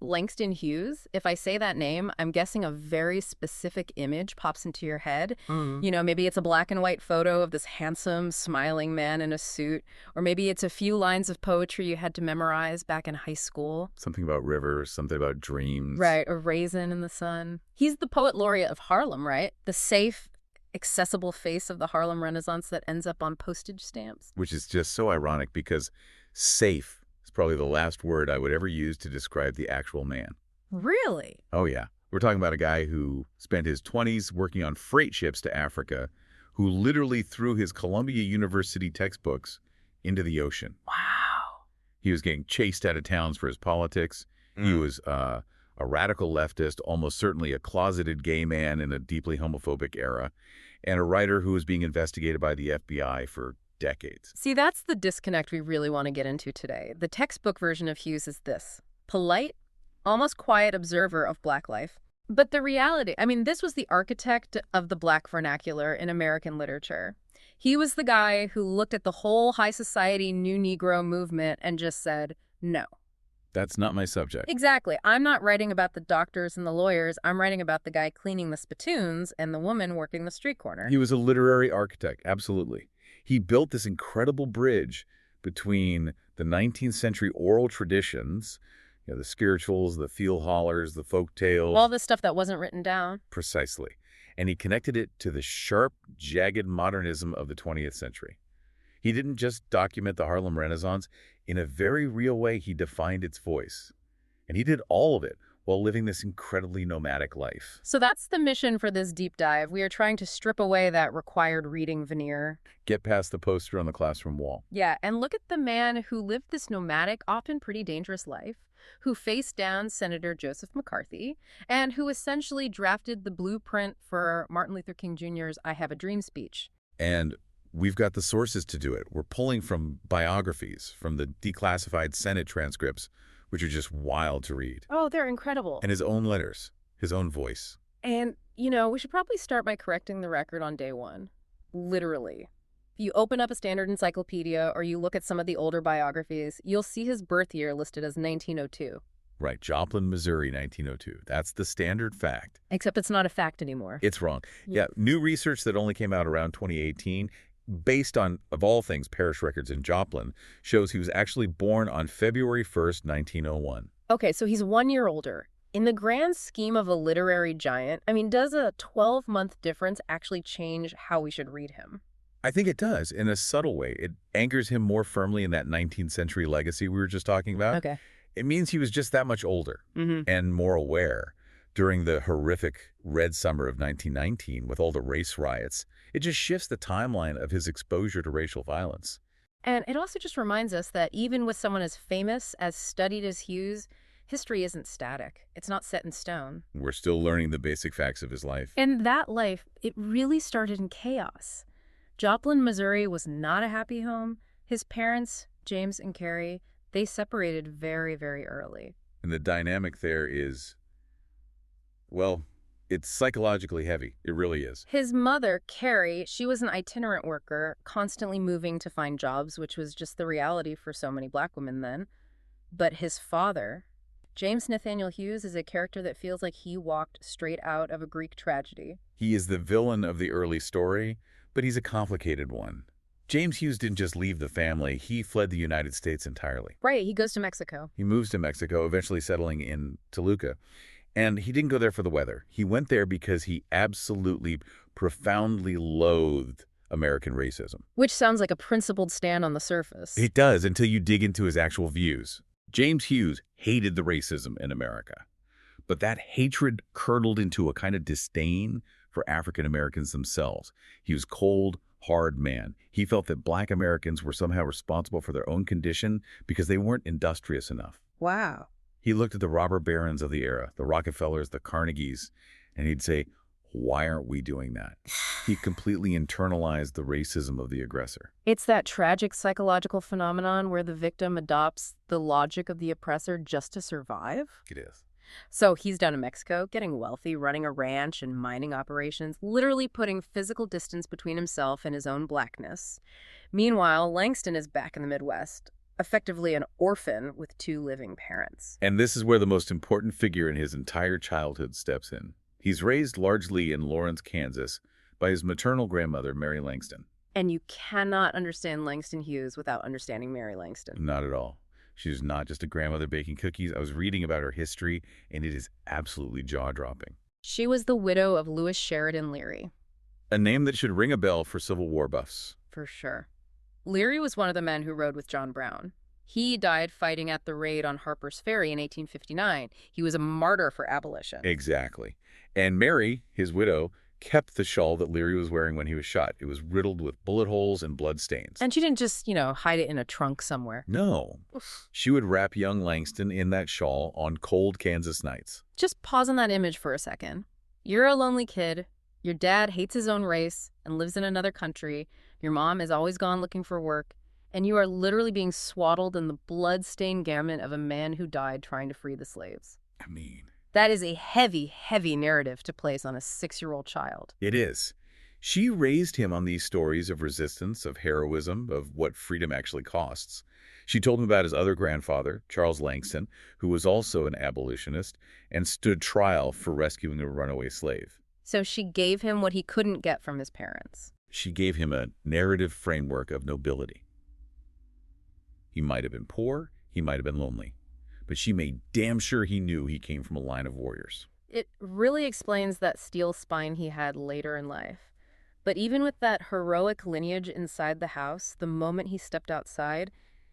Langston Hughes, if I say that name, I'm guessing a very specific image pops into your head. Mm. Maybe it's a black and white photo of this handsome, smiling man in a suit, or maybe it's a few lines of poetry you had to memorize back in high school. Something about rivers, something about dreams. Right, a raisin in the sun. He's the poet laureate of Harlem, right? The safe, accessible face of the Harlem Renaissance that ends up on postage stamps. Which is just so ironic because safe is probably the last word I would ever use to describe the actual man. Really? Oh, yeah. We're talking about a guy who spent his 20s working on freight ships to Africa, who literally threw his Columbia University textbooks into the ocean. Wow. He was getting chased out of towns for his politics. He was a radical leftist, almost certainly a closeted gay man in a deeply homophobic era, and a writer who was being investigated by the FBI for decades. See, that's the disconnect we really want to get into today. The textbook version of Hughes is this: polite, almost quiet observer of Black life. But the reality, this was the architect of the Black vernacular in American literature. He was the guy who looked at the whole high society New Negro movement and just said, no. That's not my subject. Exactly. I'm not writing about the doctors and the lawyers. I'm writing about the guy cleaning the spittoons and the woman working the street corner. He was a literary architect, absolutely. He built this incredible bridge between the 19th century oral traditions, the spirituals, the field hollers, the folk tales. All the stuff that wasn't written down. Precisely. And he connected it to the sharp, jagged modernism of the 20th century. He didn't just document the Harlem Renaissance. In a very real way, he defined its voice. And he did all of it while living this incredibly nomadic life. So that's the mission for this deep dive. We are trying to strip away that required reading veneer. Get past the poster on the classroom wall. Yeah, and look at the man who lived this nomadic, often pretty dangerous life, who faced down Senator Joseph McCarthy, and who essentially drafted the blueprint for Martin Luther King Jr.'s I Have a Dream speech. And we've got the sources to do it. We're pulling from biographies, from the declassified Senate transcripts, which are just wild to read. Oh, they're incredible. And his own letters, his own voice. And, we should probably start by correcting the record on day one. Literally. If you open up a standard encyclopedia or you look at some of the older biographies, you'll see his birth year listed as 1902. Right, Joplin, Missouri, 1902. That's the standard fact. Except it's not a fact anymore. It's wrong. Yeah, new research that only came out around 2018, based on, of all things, parish records in Joplin, shows he was actually born on February 1st, 1901. Okay, so he's 1 year older. In the grand scheme of a literary giant, does a 12-month difference actually change how we should read him? I think it does, in a subtle way. It anchors him more firmly in that 19th century legacy we were just talking about. Okay. It means he was just that much older and more aware. During the horrific Red Summer of 1919, with all the race riots, it just shifts the timeline of his exposure to racial violence. And it also just reminds us that even with someone as famous, as studied as Hughes, history isn't static. It's not set in stone. We're still learning the basic facts of his life. And that life, it really started in chaos. Joplin, Missouri was not a happy home. His parents, James and Carrie, they separated very, very early. And the dynamic there is, well, it's psychologically heavy. It really is. His mother, Carrie, she was an itinerant worker, constantly moving to find jobs, which was just the reality for so many Black women then. But his father, James Nathaniel Hughes, is a character that feels like he walked straight out of a Greek tragedy. He is the villain of the early story, but he's a complicated one. James Hughes didn't just leave the family. He fled the United States entirely. Right, he goes to Mexico. He moves to Mexico, eventually settling in Toluca. And he didn't go there for the weather. He went there because he absolutely, profoundly loathed American racism. Which sounds like a principled stand on the surface. It does, until you dig into his actual views. James Hughes hated the racism in America. But that hatred curdled into a kind of disdain for African Americans themselves. He was cold, hard man. He felt that Black Americans were somehow responsible for their own condition because they weren't industrious enough. Wow. He looked at the robber barons of the era, the Rockefellers, the Carnegies, and he'd say, why aren't we doing that? He completely internalized the racism of the aggressor. It's that tragic psychological phenomenon where the victim adopts the logic of the oppressor just to survive. It is. So he's down in Mexico, getting wealthy, running a ranch and mining operations, literally putting physical distance between himself and his own Blackness. Meanwhile, Langston is back in the Midwest, effectively an orphan with 2 living parents. And this is where the most important figure in his entire childhood steps in. He's raised largely in Lawrence, Kansas, by his maternal grandmother, Mary Langston. And you cannot understand Langston Hughes without understanding Mary Langston. Not at all. She was not just a grandmother baking cookies. I was reading about her history, and it is absolutely jaw-dropping. She was the widow of Lewis Sheridan Leary. A name that should ring a bell for Civil War buffs. For sure. Leary was one of the men who rode with John Brown. He died fighting at the raid on Harper's Ferry in 1859. He was a martyr for abolition. Exactly. And Mary, his widow, kept the shawl that Leary was wearing when he was shot. It was riddled with bullet holes and blood stains. And she didn't just, hide it in a trunk somewhere. No. She would wrap young Langston in that shawl on cold Kansas nights. Just pause on that image for a second. You're a lonely kid. Your dad hates his own race and lives in another country. Your mom is always gone looking for work. And you are literally being swaddled in the blood-stained garment of a man who died trying to free the slaves. I mean, that is a heavy, heavy narrative to place on a 6-year-old child. it is. She raised him on these stories of resistance, of heroism, of what freedom actually costs. She told him about his other grandfather, Charles Langston, who was also an abolitionist and stood trial for rescuing a runaway slave. So she gave him what he couldn't get from his parents. She gave him a narrative framework of nobility. He might have been poor, he might have been lonely, but she made damn sure he knew he came from a line of warriors. It really explains that steel spine he had later in life. But even with that heroic lineage inside the house, the moment he stepped outside,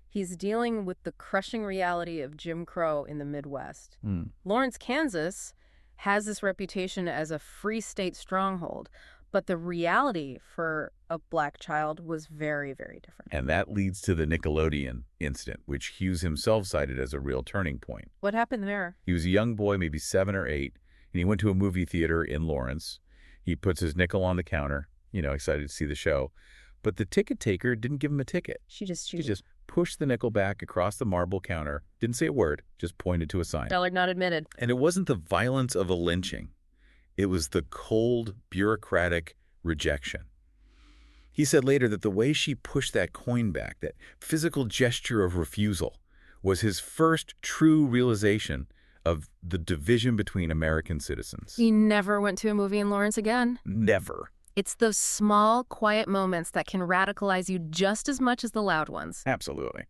he's dealing with the crushing reality of Jim Crow in the Midwest. Lawrence, Kansas has this reputation as a free state stronghold, but the reality for a black child was very, very different. And that leads to the Nickelodeon incident, which Hughes himself cited as a real turning point. What happened there? He was a young boy, maybe 7 or 8, and he went to a movie theater in Lawrence. He puts his nickel on the counter, excited to see the show. But the ticket taker didn't give him a ticket. She just pushed the nickel back across the marble counter, didn't say a word, just pointed to a sign. Dollar not admitted. And it wasn't the violence of a lynching. It was the cold, bureaucratic rejection. He said later that the way she pushed that coin back, that physical gesture of refusal, was his first true realization of the division between American citizens. He never went to a movie in Lawrence again? Never. It's those small, quiet moments that can radicalize you just as much as the loud ones. Absolutely.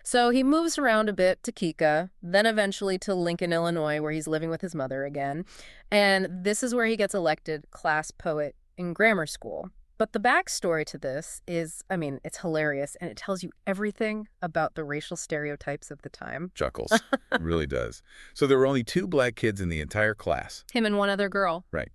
So he moves around a bit to Kika, then eventually to Lincoln, Illinois, where he's living with his mother again. And this is where he gets elected class poet in grammar school. But the backstory to this is, it's hilarious, and it tells you everything about the racial stereotypes of the time. Chuckles. It really does. So there were only 2 black kids in the entire class. Him and one other girl. Right.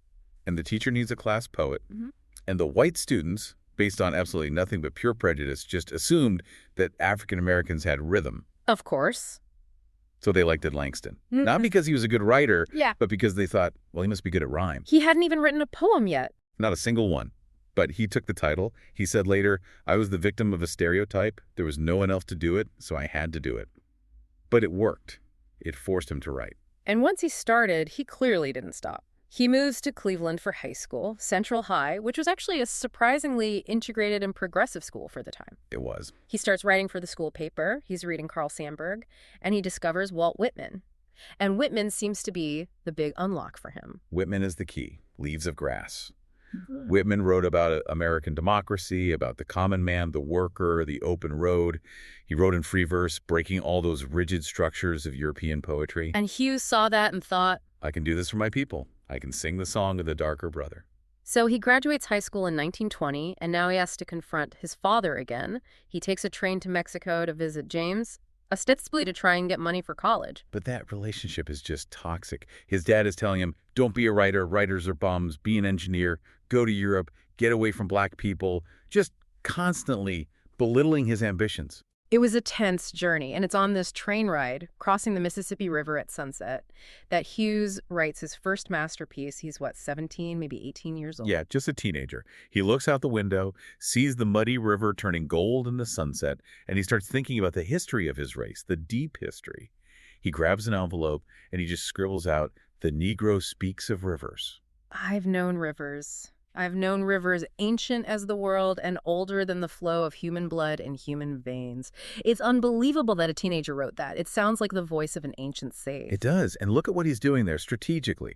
And the teacher needs a class poet. Mm-hmm. And the white students, based on absolutely nothing but pure prejudice, just assumed that African Americans had rhythm. Of course. So they elected Langston. Mm-hmm. Not because he was a good writer, yeah, but because they thought, well, he must be good at rhyme. He hadn't even written a poem yet. Not a single one. But he took the title. He said later, I was the victim of a stereotype. There was no one else to do it, so I had to do it. But it worked. It forced him to write. And once he started, he clearly didn't stop. He moves to Cleveland for high school, Central High, which was actually a surprisingly integrated and progressive school for the time. It was. He starts writing for the school paper. He's reading Carl Sandburg, and he discovers Walt Whitman. And Whitman seems to be the big unlock for him. Whitman is the key. Leaves of Grass. Whitman wrote about American democracy, about the common man, the worker, the open road. He wrote in free verse, breaking all those rigid structures of European poetry. And Hughes saw that and thought, I can do this for my people. I can sing the song of the darker brother. So he graduates high school in 1920, and now he has to confront his father again. He takes a train to Mexico to visit James, ostensibly to try and get money for college. But that relationship is just toxic. His dad is telling him, don't be a writer, writers are bums, be an engineer, go to Europe, get away from black people, just constantly belittling his ambitions. It was a tense journey, and it's on this train ride, crossing the Mississippi River at sunset, that Hughes writes his first masterpiece. He's, 17, maybe 18 years old? Yeah, just a teenager. He looks out the window, sees the muddy river turning gold in the sunset, and he starts thinking about the history of his race, the deep history. He grabs an envelope, and he just scribbles out, "The Negro speaks of rivers." I've known rivers. I've known rivers ancient as the world and older than the flow of human blood in human veins. It's unbelievable that a teenager wrote that. It sounds like the voice of an ancient sage. It does. And look at what he's doing there strategically.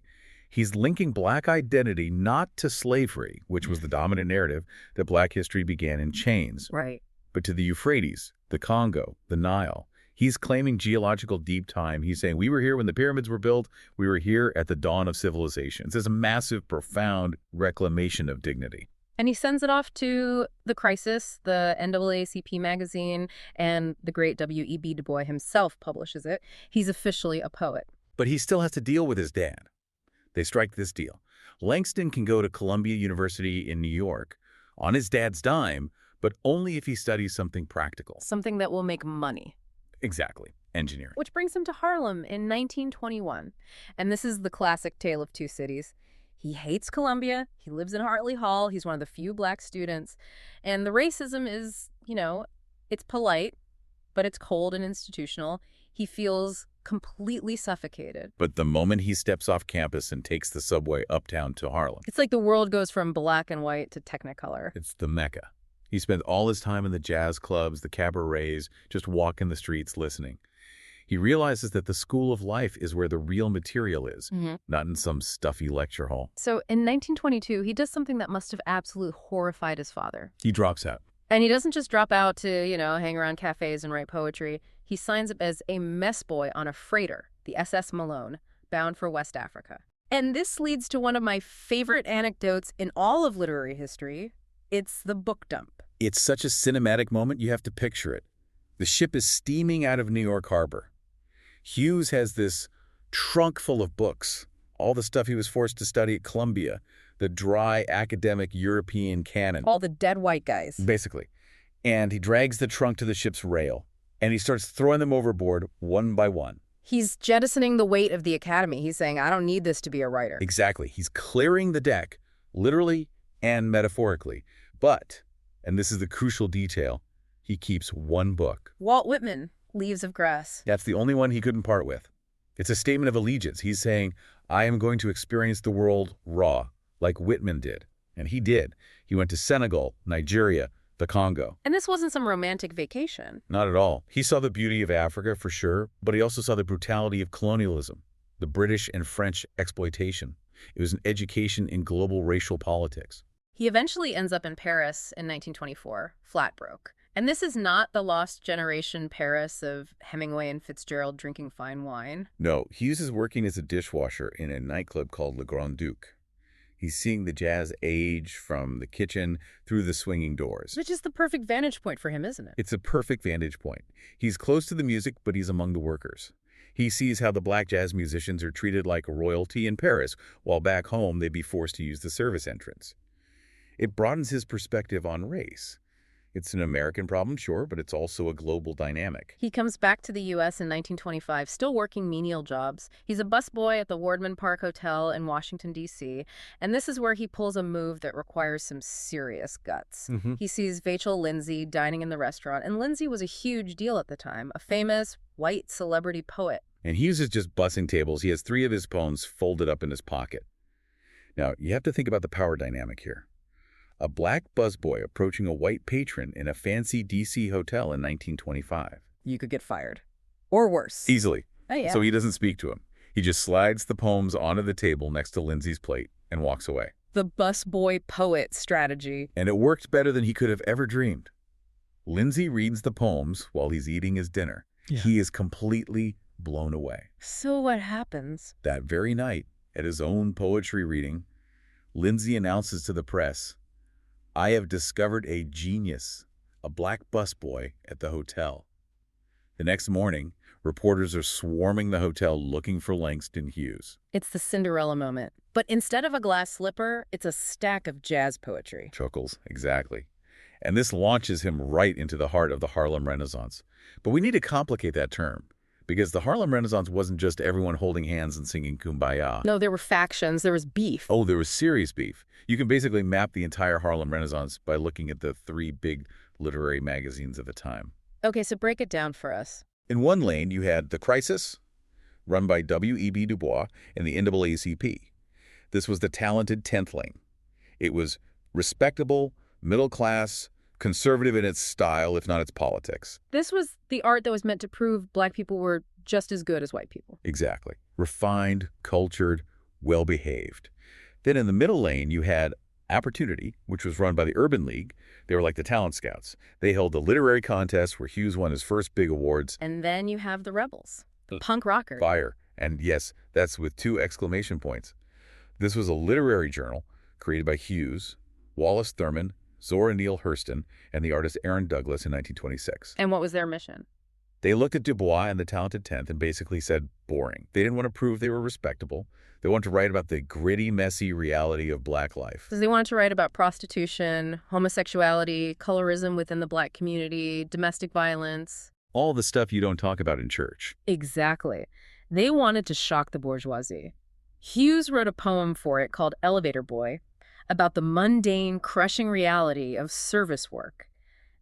He's linking Black identity not to slavery, which was the dominant narrative that Black history began in chains, Right. but to the Euphrates, the Congo, the Nile. He's claiming geological deep time. He's saying, we were here when the pyramids were built. We were here at the dawn of civilizations. There's a massive, profound reclamation of dignity. And he sends it off to The Crisis, the NAACP magazine, and the great W.E.B. Du Bois himself publishes it. He's officially a poet. But he still has to deal with his dad. They strike this deal. Langston can go to Columbia University in New York on his dad's dime, but only if he studies something practical. Something that will make money. Exactly. Engineering. Which brings him to Harlem in 1921. And this is the classic tale of two cities. He hates Columbia. He lives in Hartley Hall. He's one of the few Black students. And the racism is, it's polite, but it's cold and institutional. He feels completely suffocated. But the moment he steps off campus and takes the subway uptown to Harlem, It's like the world goes from black and white to Technicolor. it's the Mecca. He spends all his time in the jazz clubs, the cabarets, just walking the streets listening. He realizes that the school of life is where the real material is, not in some stuffy lecture hall. So in 1922, he does something that must have absolutely horrified his father. He drops out. And he doesn't just drop out to, hang around cafes and write poetry. He signs up as a mess boy on a freighter, the SS Malone, bound for West Africa. And this leads to one of my favorite anecdotes in all of literary history. It's the book dump. It's such a cinematic moment, you have to picture it. The ship is steaming out of New York Harbor. Hughes has this trunk full of books, all the stuff he was forced to study at Columbia, the dry academic European canon. All the dead white guys. Basically. And he drags the trunk to the ship's rail, and he starts throwing them overboard one by one. He's jettisoning the weight of the academy. He's saying, I don't need this to be a writer. Exactly. He's clearing the deck, literally and metaphorically. But, and this is the crucial detail, he keeps one book. Walt Whitman, Leaves of Grass. That's the only one he couldn't part with. It's a statement of allegiance. He's saying, I am going to experience the world raw, like Whitman did. And he did. He went to Senegal, Nigeria, the Congo. And this wasn't some romantic vacation. Not at all. He saw the beauty of Africa, for sure, but he also saw the brutality of colonialism, the British and French exploitation. It was an education in global racial politics. He eventually ends up in Paris in 1924, flat broke. And this is not the lost generation Paris of Hemingway and Fitzgerald drinking fine wine. No, Hughes is working as a dishwasher in a nightclub called Le Grand Duc. He's seeing the jazz age from the kitchen through the swinging doors. Which is the perfect vantage point for him, isn't it? It's a perfect vantage point. He's close to the music, but he's among the workers. He sees how the Black jazz musicians are treated like royalty in Paris, while back home they'd be forced to use the service entrance. It broadens his perspective on race. It's an American problem, sure, but it's also a global dynamic. He comes back to the U.S. in 1925, still working menial jobs. He's a busboy at the Wardman Park Hotel in Washington, D.C., and this is where he pulls a move that requires some serious guts. He sees Vachel Lindsay dining in the restaurant, and Lindsay was a huge deal at the time, a famous white celebrity poet. And Hughes is just bussing tables. He has 3 of his poems folded up in his pocket. Now, you have to think about the power dynamic here. A Black busboy approaching a white patron in a fancy D.C. hotel in 1925. You could get fired. Or worse. Easily. Oh, yeah. So he doesn't speak to him. He just slides the poems onto the table next to Lindsay's plate and walks away. The busboy poet strategy. And it worked better than he could have ever dreamed. Lindsay reads the poems while he's eating his dinner. Yeah. He is completely blown away. So what happens? That very night, at his own poetry reading, Lindsay announces to the press, I have discovered a genius, a Black busboy at the hotel. The next morning, reporters are swarming the hotel looking for Langston Hughes. It's the Cinderella moment. But instead of a glass slipper, it's a stack of jazz poetry. Chuckles, exactly. And this launches him right into the heart of the Harlem Renaissance. But we need to complicate that term, because the Harlem Renaissance wasn't just everyone holding hands and singing Kumbaya. No, there were factions. There was beef. Oh, there was serious beef. You can basically map the entire Harlem Renaissance by looking at the 3 big literary magazines of the time. Okay, so break it down for us. In one lane, you had The Crisis, run by W.E.B. Du Bois and the NAACP. This was the talented 10th lane. It was respectable, middle class, conservative in its style, if not its politics. This was the art that was meant to prove black people were just as good as white people. Exactly. Refined, cultured, well-behaved. Then in the middle lane, you had Opportunity, which was run by the Urban League. They were like the talent scouts. They held the literary contest where Hughes won his first big awards. And then you have the rebels, the punk rockers. Fire. And yes, that's with 2 exclamation points. This was a literary journal created by Hughes, Wallace Thurman, Zora Neale Hurston, and the artist Aaron Douglas in 1926. And what was their mission? They looked at Du Bois and the Talented Tenth and basically said, boring. They didn't want to prove they were respectable. They wanted to write about the gritty, messy reality of black life. Because they wanted to write about prostitution, homosexuality, colorism within the black community, domestic violence. All the stuff you don't talk about in church. Exactly. They wanted to shock the bourgeoisie. Hughes wrote a poem for it called Elevator Boy about the mundane, crushing reality of service work.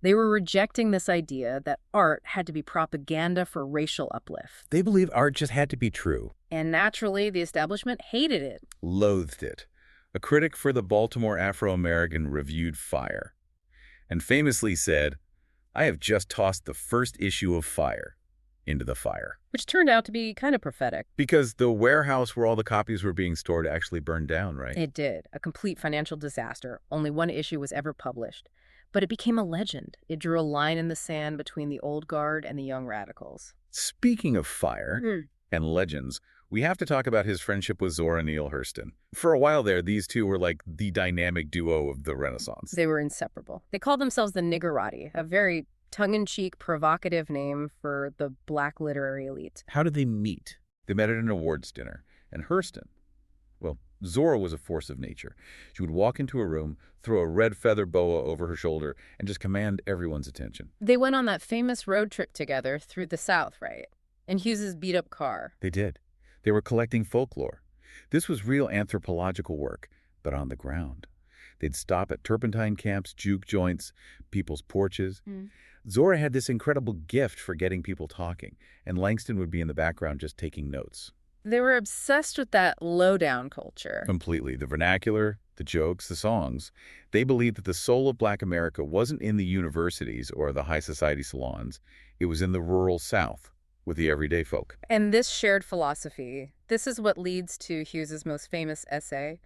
They were rejecting this idea that art had to be propaganda for racial uplift. They believed art just had to be true. And naturally, the establishment hated it. Loathed it. A critic for the Baltimore Afro-American reviewed Fire, and famously said, "I have just tossed the first issue of Fire into the fire." Which turned out to be kind of prophetic. Because the warehouse where all the copies were being stored actually burned down, right? It did. A complete financial disaster. Only 1 issue was ever published. But it became a legend. It drew a line in the sand between the old guard and the young radicals. Speaking of Fire and legends, we have to talk about his friendship with Zora Neale Hurston. For a while there, these two were like the dynamic duo of the Renaissance. They were inseparable. They called themselves the Niggerati, a very tongue-in-cheek, provocative name for the black literary elite. How did they meet? They met at an awards dinner, and Hurston, well, Zora was a force of nature. She would walk into a room, throw a red feather boa over her shoulder, and just command everyone's attention. They went on that famous road trip together through the South, right? In Hughes's beat-up car. They did. They were collecting folklore. This was real anthropological work, but on the ground. They'd stop at turpentine camps, juke joints, people's porches. Zora had this incredible gift for getting people talking, and Langston would be in the background just taking notes. They were obsessed with that lowdown culture. Completely. The vernacular, the jokes, the songs. They believed that the soul of black America wasn't in the universities or the high society salons. It was in the rural South with the everyday folk. And this shared philosophy, this is what leads to Hughes's most famous essay,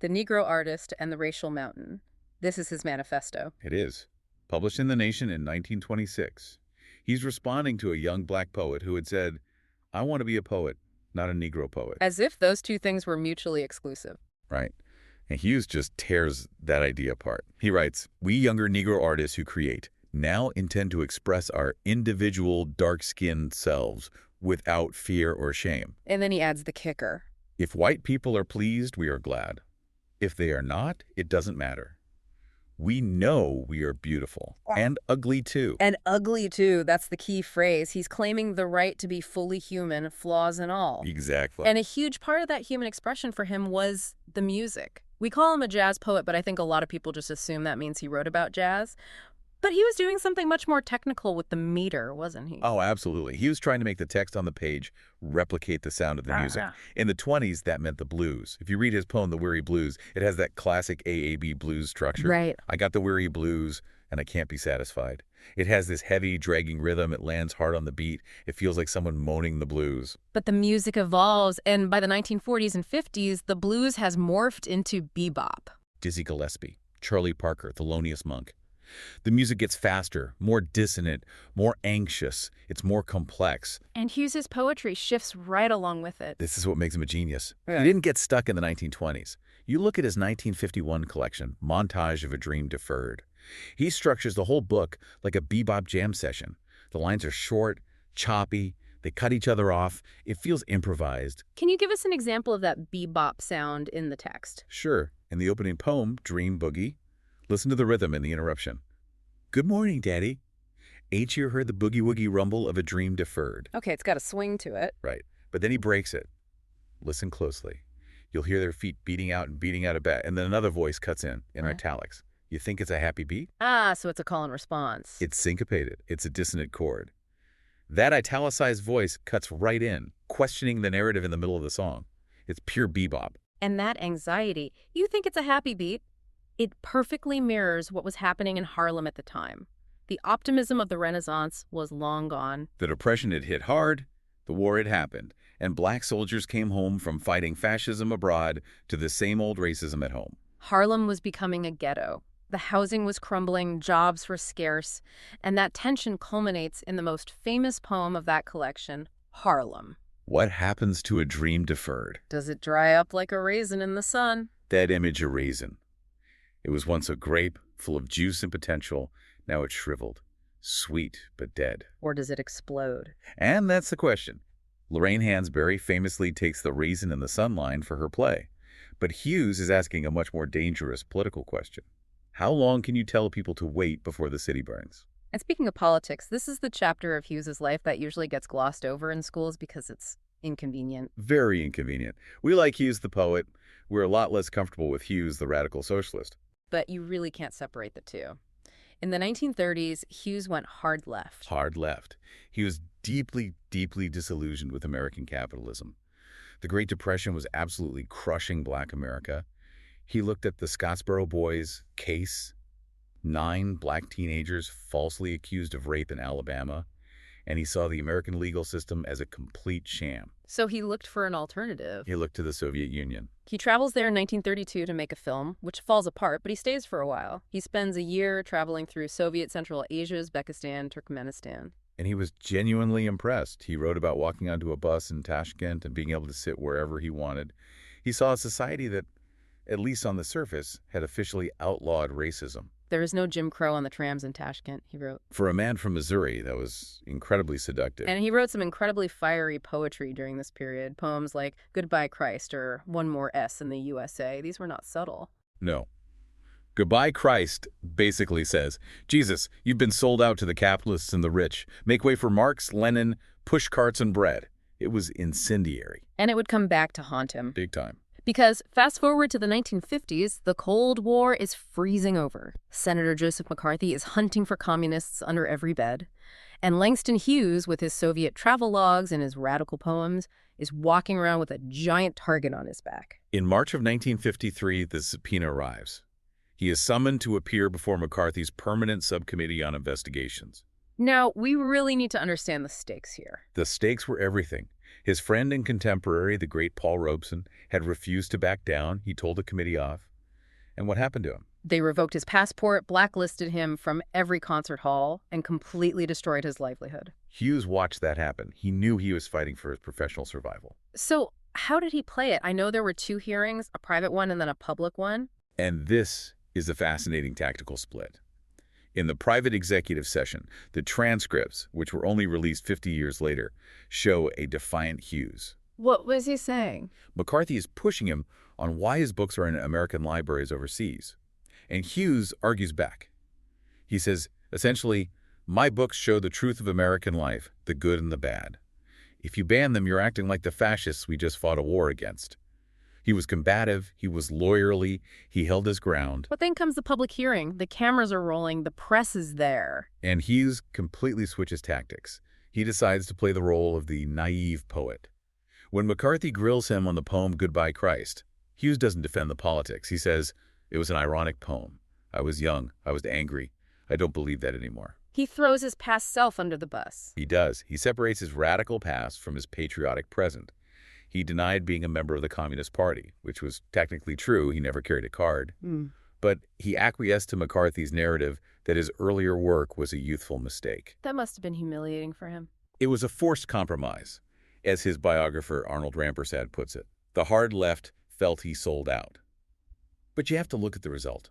The Negro Artist and the Racial Mountain. This is his manifesto. It is. Published in The Nation in 1926. He's responding to a young black poet who had said, "I want to be a poet, not a Negro poet." As if those two things were mutually exclusive. Right. And Hughes just tears that idea apart. He writes, "We younger Negro artists who create now intend to express our individual dark-skinned selves without fear or shame." And then he adds the kicker. "If white people are pleased, we are glad. If they are not, it doesn't matter. We know we are beautiful and ugly too." And ugly too, that's the key phrase. He's claiming the right to be fully human, flaws and all. Exactly. And a huge part of that human expression for him was the music. We call him a jazz poet, but I think a lot of people just assume that means he wrote about jazz. But he was doing something much more technical with the meter, wasn't he? Oh, absolutely. He was trying to make the text on the page replicate the sound of the music. In the 20s, that meant the blues. If you read his poem, The Weary Blues, it has that classic AAB blues structure. Right. I got the weary blues, and I can't be satisfied. It has this heavy, dragging rhythm. It lands hard on the beat. It feels like someone moaning the blues. But the music evolves, and by the 1940s and 50s, the blues has morphed into bebop. Dizzy Gillespie, Charlie Parker, Thelonious Monk. The music gets faster, more dissonant, more anxious. It's more complex. And Hughes's poetry shifts right along with it. This is what makes him a genius. Yeah. He didn't get stuck in the 1920s. You look at his 1951 collection, Montage of a Dream Deferred. He structures the whole book like a bebop jam session. The lines are short, choppy, they cut each other off. It feels improvised. Can you give us an example of that bebop sound in the text? Sure. In the opening poem, Dream Boogie, listen to the rhythm in the interruption. "Good morning, Daddy. Ain't you heard the boogie-woogie rumble of a dream deferred?" Okay, it's got a swing to it. Right. But then he breaks it. Listen closely. You'll hear their feet beating out a bat, and then another voice cuts in italics. You think it's a happy beat? Ah, so it's a call and response. It's syncopated. It's a dissonant chord. That italicized voice cuts right in, questioning the narrative in the middle of the song. It's pure bebop. And that anxiety, you think it's a happy beat? It perfectly mirrors what was happening in Harlem at the time. The optimism of the Renaissance was long gone. The Depression had hit hard, the war had happened, and black soldiers came home from fighting fascism abroad to the same old racism at home. Harlem was becoming a ghetto. The housing was crumbling, jobs were scarce, and that tension culminates in the most famous poem of that collection, Harlem. What happens to a dream deferred? Does it dry up like a raisin in the sun? That image a raisin. It was once a grape full of juice and potential. Now it's shriveled, sweet but dead. Or does it explode? And that's the question. Lorraine Hansberry famously takes the raisin in the sun line for her play. But Hughes is asking a much more dangerous political question. How long can you tell people to wait before the city burns? And speaking of politics, this is the chapter of Hughes's life that usually gets glossed over in schools because it's inconvenient. Very inconvenient. We like Hughes the poet. We're a lot less comfortable with Hughes the radical socialist. But you really can't separate the two. In the 1930s, Hughes went hard left. Hard left. He was deeply, deeply disillusioned with American capitalism. The Great Depression was absolutely crushing Black America. He looked at the Scottsboro Boys case, 9 Black teenagers falsely accused of rape in Alabama, and he saw the American legal system as a complete sham. So he looked for an alternative. He looked to the Soviet Union. He travels there in 1932 to make a film, which falls apart, but he stays for a while. He spends a year traveling through Soviet Central Asia, Uzbekistan, Turkmenistan. And he was genuinely impressed. He wrote about walking onto a bus in Tashkent and being able to sit wherever he wanted. He saw a society that, at least on the surface, had officially outlawed racism. There is no Jim Crow on the trams in Tashkent, he wrote. For a man from Missouri, that was incredibly seductive. And he wrote some incredibly fiery poetry during this period. Poems like Goodbye Christ or One More S in the USA. These were not subtle. No. Goodbye Christ basically says, Jesus, you've been sold out to the capitalists and the rich. Make way for Marx, Lenin, push carts and bread. It was incendiary. And it would come back to haunt him. Big time. Because fast forward to the 1950s, the Cold War is freezing over. Senator Joseph McCarthy is hunting for communists under every bed. And Langston Hughes, with his Soviet travel logs and his radical poems, is walking around with a giant target on his back. In March of 1953, the subpoena arrives. He is summoned to appear before McCarthy's Permanent Subcommittee on Investigations. Now, we really need to understand the stakes here. The stakes were everything. His friend and contemporary, the great Paul Robeson, had refused to back down. He told the committee off. And what happened to him? They revoked his passport, blacklisted him from every concert hall, and completely destroyed his livelihood. Hughes watched that happen. He knew he was fighting for his professional survival. So how did he play it? I know there were 2 hearings, a private one and then a public one. And this is a fascinating tactical split. In the private executive session, the transcripts, which were only released 50 years later, show a defiant Hughes. What was he saying? McCarthy is pushing him on why his books are in American libraries overseas. And Hughes argues back. He says, essentially, my books show the truth of American life, the good and the bad. If you ban them, you're acting like the fascists we just fought a war against. He was combative, he was lawyerly, he held his ground. But then comes the public hearing. The cameras are rolling, the press is there. And Hughes completely switches tactics. He decides to play the role of the naive poet. When McCarthy grills him on the poem Goodbye Christ, Hughes doesn't defend the politics. He says, it was an ironic poem. I was young, I was angry. I don't believe that anymore. He throws his past self under the bus. He does. He separates his radical past from his patriotic present. He denied being a member of the Communist Party, which was technically true. He never carried a card. But he acquiesced to McCarthy's narrative that his earlier work was a youthful mistake. That must have been humiliating for him. It was a forced compromise, as his biographer Arnold Rampersad puts it. The hard left felt he sold out. But you have to look at the result.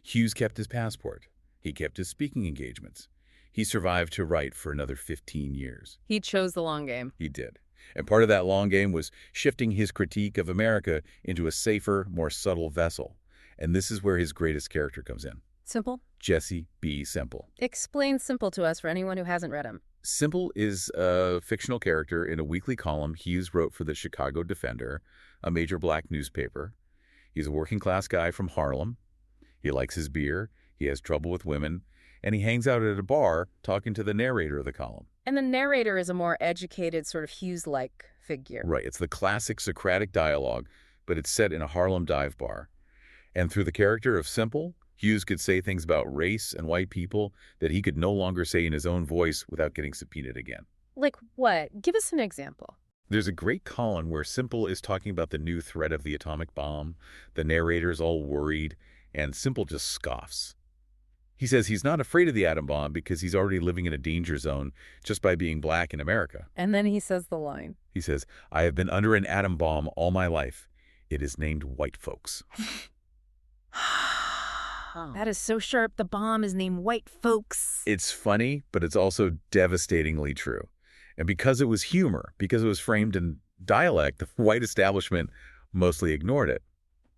Hughes kept his passport. He kept his speaking engagements. He survived to write for another 15 years. He chose the long game. He did. And part of that long game was shifting his critique of America into a safer, more subtle vessel. And this is where his greatest character comes in. Simple? Jesse B. Semple. Explain Simple to us for anyone who hasn't read him. Semple is a fictional character in a weekly column Hughes wrote for the Chicago Defender, a major black newspaper. He's a working-class guy from Harlem. He likes his beer, he has trouble with women, and he hangs out at a bar talking to the narrator of the column. And the narrator is a more educated, sort of Hughes-like figure. Right. It's the classic Socratic dialogue, but it's set in a Harlem dive bar. And through the character of Simple, Hughes could say things about race and white people that he could no longer say in his own voice without getting subpoenaed again. Like what? Give us an example. There's a great column where Simple is talking about the new threat of the atomic bomb. The narrator's all worried, and Simple just scoffs. He says he's not afraid of the atom bomb because he's already living in a danger zone just by being black in America. And then he says the line. He says, "I have been under an atom bomb all my life. It is named white folks." That is so sharp. The bomb is named white folks. It's funny, but it's also devastatingly true. And because it was humor, because it was framed in dialect, the white establishment mostly ignored it.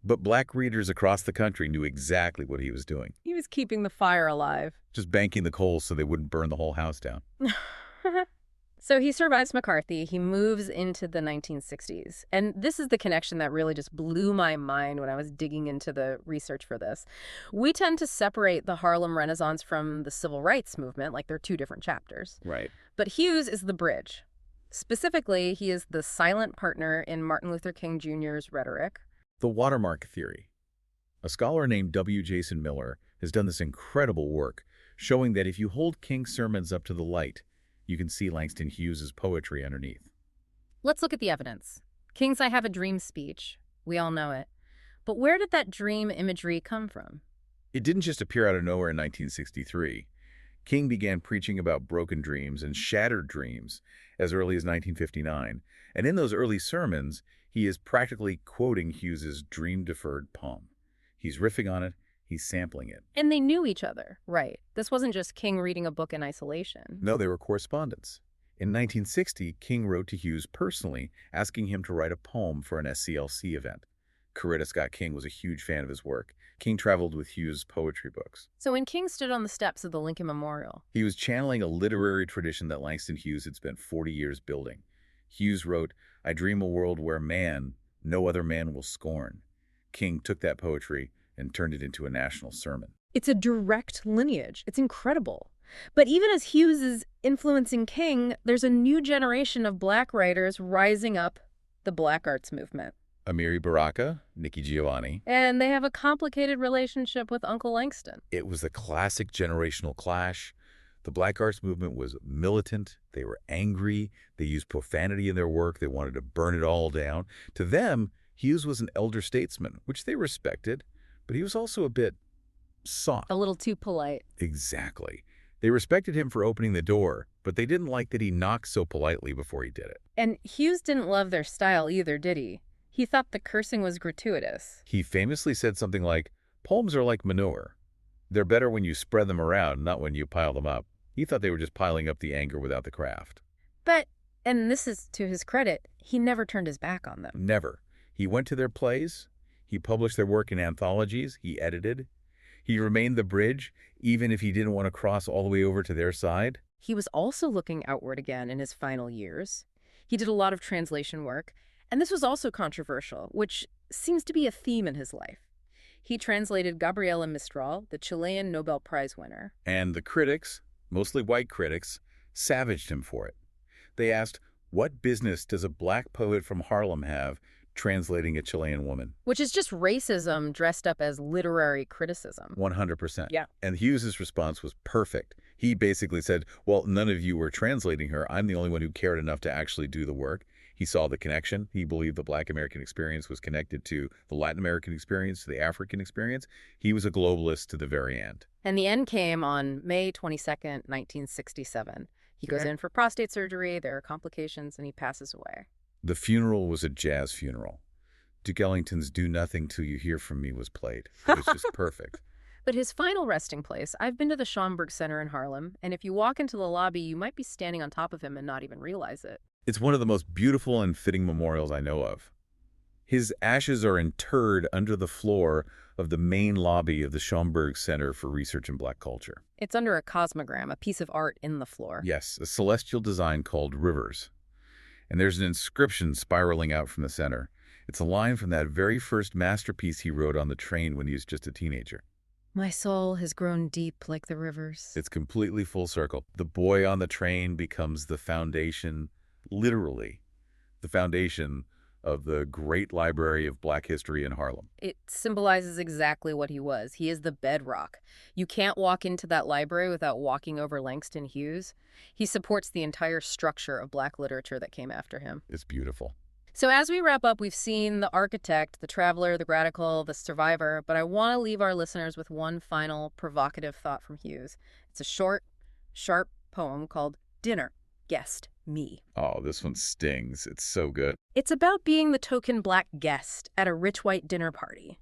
But black readers across the country knew exactly what he was doing. He was keeping the fire alive. Just banking the coals so they wouldn't burn the whole house down. So he survives McCarthy. He moves into the 1960s. And this is the connection that really just blew my mind when I was digging into the research for this. We tend to separate the Harlem Renaissance from the civil rights movement, like they're two different chapters. Right. But Hughes is the bridge. Specifically, he is the silent partner in Martin Luther King Jr.'s rhetoric. The watermark theory. A scholar named W. Jason Miller has done this incredible work, showing that if you hold King's sermons up to the light, you can see Langston Hughes' poetry underneath. Let's look at the evidence. King's I Have a Dream speech. We all know it. But where did that dream imagery come from? It didn't just appear out of nowhere in 1963. King began preaching about broken dreams and shattered dreams as early as 1959. And in those early sermons, he is practically quoting Hughes's dream-deferred poem. He's riffing on it. He's sampling it. And they knew each other, right? This wasn't just King reading a book in isolation. No, they were correspondents. In 1960, King wrote to Hughes personally, asking him to write a poem for an SCLC event. Coretta Scott King was a huge fan of his work. King traveled with Hughes' poetry books. So when King stood on the steps of the Lincoln Memorial, he was channeling a literary tradition that Langston Hughes had spent 40 years building. Hughes wrote, "I dream a world where man, no other man will scorn." King took that poetry and turned it into a national sermon. It's a direct lineage. It's incredible. But even as Hughes is influencing King, there's a new generation of black writers rising up the black arts movement. Amiri Baraka, Nikki Giovanni. And they have a complicated relationship with Uncle Langston. It was the classic generational clash. The black arts movement was militant. They were angry. They used profanity in their work. They wanted to burn it all down. To them, Hughes was an elder statesman, which they respected, but he was also a bit soft. A little too polite. Exactly. They respected him for opening the door, but they didn't like that he knocked so politely before he did it. And Hughes didn't love their style either, did he? He thought the cursing was gratuitous. He famously said something like, "Poems are like manure. They're better when you spread them around, not when you pile them up." He thought they were just piling up the anger without the craft. But, and this is to his credit, he never turned his back on them. Never. He went to their plays. He published their work in anthologies. He edited. He remained the bridge, even if he didn't want to cross all the way over to their side. He was also looking outward again in his final years. He did a lot of translation work, and this was also controversial, which seems to be a theme in his life. He translated Gabriela Mistral, the Chilean Nobel Prize winner. And the critics, mostly white critics, savaged him for it. They asked, what business does a black poet from Harlem have translating a Chilean woman? Which is just racism dressed up as literary criticism. 100%. Yeah. And Hughes's response was perfect. He basically said, well, none of you were translating her. I'm the only one who cared enough to actually do the work. He saw the connection. He believed the Black American experience was connected to the Latin American experience, to the African experience. He was a globalist to the very end. And the end came on May 22nd, 1967. He goes in for prostate surgery, there are complications, and he passes away. The funeral was a jazz funeral. Duke Ellington's Do Nothing Till You Hear From Me was played. It was just perfect. But his final resting place, I've been to the Schomburg Center in Harlem, and if you walk into the lobby, you might be standing on top of him and not even realize it. It's one of the most beautiful and fitting memorials I know of. His ashes are interred under the floor of the main lobby of the Schomburg Center for Research in Black Culture. It's under a cosmogram, a piece of art in the floor. Yes, a celestial design called Rivers. And there's an inscription spiraling out from the center. It's a line from that very first masterpiece he wrote on the train when he was just a teenager. My soul has grown deep like the rivers. It's completely full circle. The boy on the train becomes the foundation, literally, the foundation of the great library of Black history in Harlem. It symbolizes exactly what he was. He is the bedrock. You can't walk into that library without walking over Langston Hughes. He supports the entire structure of Black literature that came after him. It's beautiful. So as we wrap up, we've seen the architect, the traveler, the radical, the survivor, but I want to leave our listeners with one final provocative thought from Hughes. It's a short, sharp poem called Dinner, Guest, Me. Oh, this one stings. It's so good. It's about being the token Black guest at a rich white dinner party,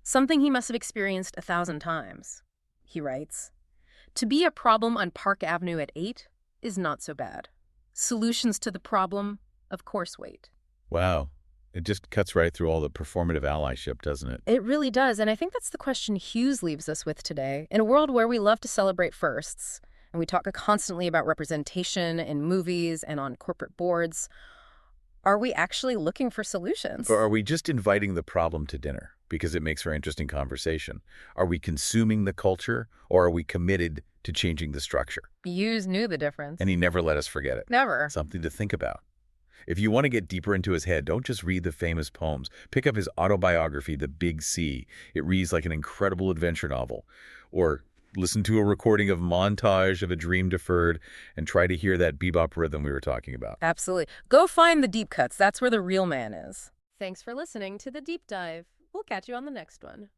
something he must have experienced 1,000 times. He writes, "To be a problem on Park Avenue at 8 is not so bad. Solutions to the problem, of course, wait." Wow. It just cuts right through all the performative allyship, doesn't it? It really does, and I think that's the question Hughes leaves us with today. In a world where we love to celebrate firsts, and we talk constantly about representation in movies and on corporate boards, are we actually looking for solutions? Or are we just inviting the problem to dinner because it makes for interesting conversation? Are we consuming the culture, or are we committed to changing the structure? Hughes knew the difference. And he never let us forget it. Never. Something to think about. If you want to get deeper into his head, don't just read the famous poems. Pick up his autobiography, The Big C. It reads like an incredible adventure novel. Or listen to a recording of Montage of a Dream Deferred and try to hear that bebop rhythm we were talking about. Absolutely. Go find the deep cuts. That's where the real man is. Thanks for listening to The Deep Dive. We'll catch you on the next one.